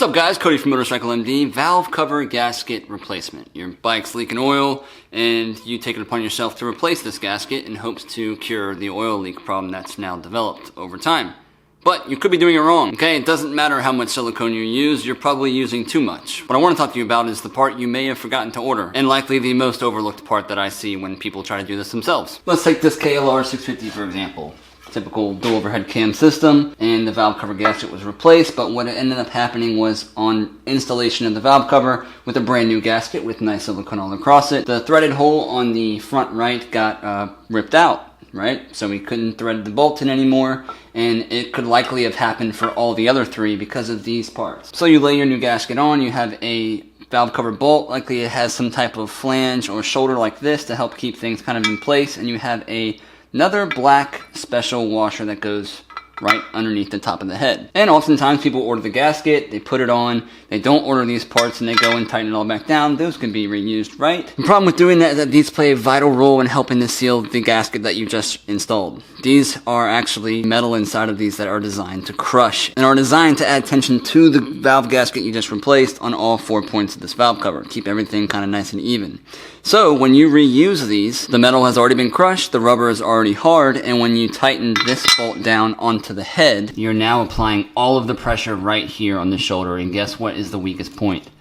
What's up guys, Cody from Motorcycle MD. Valve cover gasket replacement. Your bike's leaking oil and you take it upon yourself to replace this gasket in hopes to cure the oil leak problem that's now developed over time. But you could be doing it wrong, okay? It doesn't matter how much silicone you use, you're probably using too much. What I want to talk to you about is the part you may have forgotten to order, and likely the most overlooked part that I see when people try to do this themselves. Let's take this KLR 650 for example. Typical dual overhead cam system, and the valve cover gasket was replaced, but what ended up happening was on installation of the valve cover with a brand new gasket with nice silicone all across it, the threaded hole on the front right got ripped out, right? So we couldn't thread the bolt in anymore, and it could likely have happened for all the other three because of these parts. So you lay your new gasket on, you have a valve cover bolt, likely it has some type of flange or shoulder like this to help keep things kind of in place, and you have another black special washer that goes right underneath the top of the head. And oftentimes people order the gasket, they put it on, they don't order these parts, and they go and tighten it all back down. Those can be reused, right? The problem with doing that is that these play a vital role in helping to seal the gasket that you just installed. These are actually metal inside of these that are designed to crush and are designed to add tension to the valve gasket you just replaced on all 4 points of this valve cover. Keep everything kind of nice and even. So when you reuse these, the metal has already been crushed, the rubber is already hard, and when you tighten this bolt down onto the head, you're now applying all of the pressure right here on the shoulder, and guess what is the weakest point?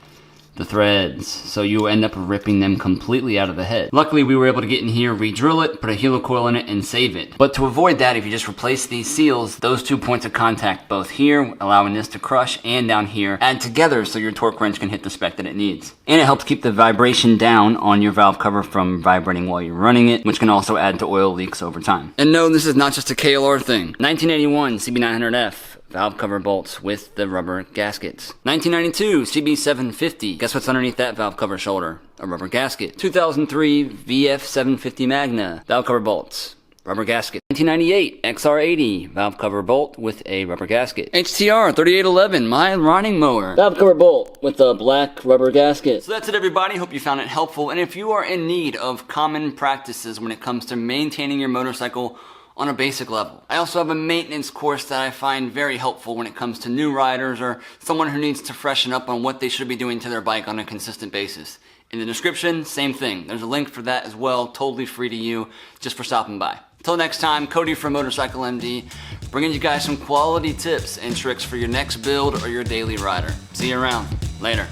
The threads. So you end up ripping them completely out of the head. Luckily we were able to get in here, re-drill it, put a helicoil in it, and save it. But to avoid that, if you just replace these seals, those 2 points of contact, both here, allowing this to crush, and down here, add together so your torque wrench can hit the spec that it needs. And it helps keep the vibration down on your valve cover from vibrating while you're running it, which can also add to oil leaks over time. And no, this is not just a KLR thing. 1981 CB900F. Valve cover bolts with the rubber gaskets. 1992 CB750. Guess what's underneath that valve cover shoulder? A rubber gasket. 2003 VF750 Magna. Valve cover bolts. Rubber gasket. 1998 XR80 valve cover bolt with a rubber gasket. HTR 3811 my riding mower. Valve cover bolt with a black rubber gasket. So that's it everybody, hope you found it helpful, and if you are in need of common practices when it comes to maintaining your motorcycle on a basic level, I also have a maintenance course that I find very helpful when it comes to new riders or someone who needs to freshen up on what they should be doing to their bike on a consistent basis. In the description, same thing. There's a link for that as well, totally free to you, just for stopping by. Until next time, Cody from Motorcycle MD, bringing you guys some quality tips and tricks for your next build or your daily rider. See you around. Later.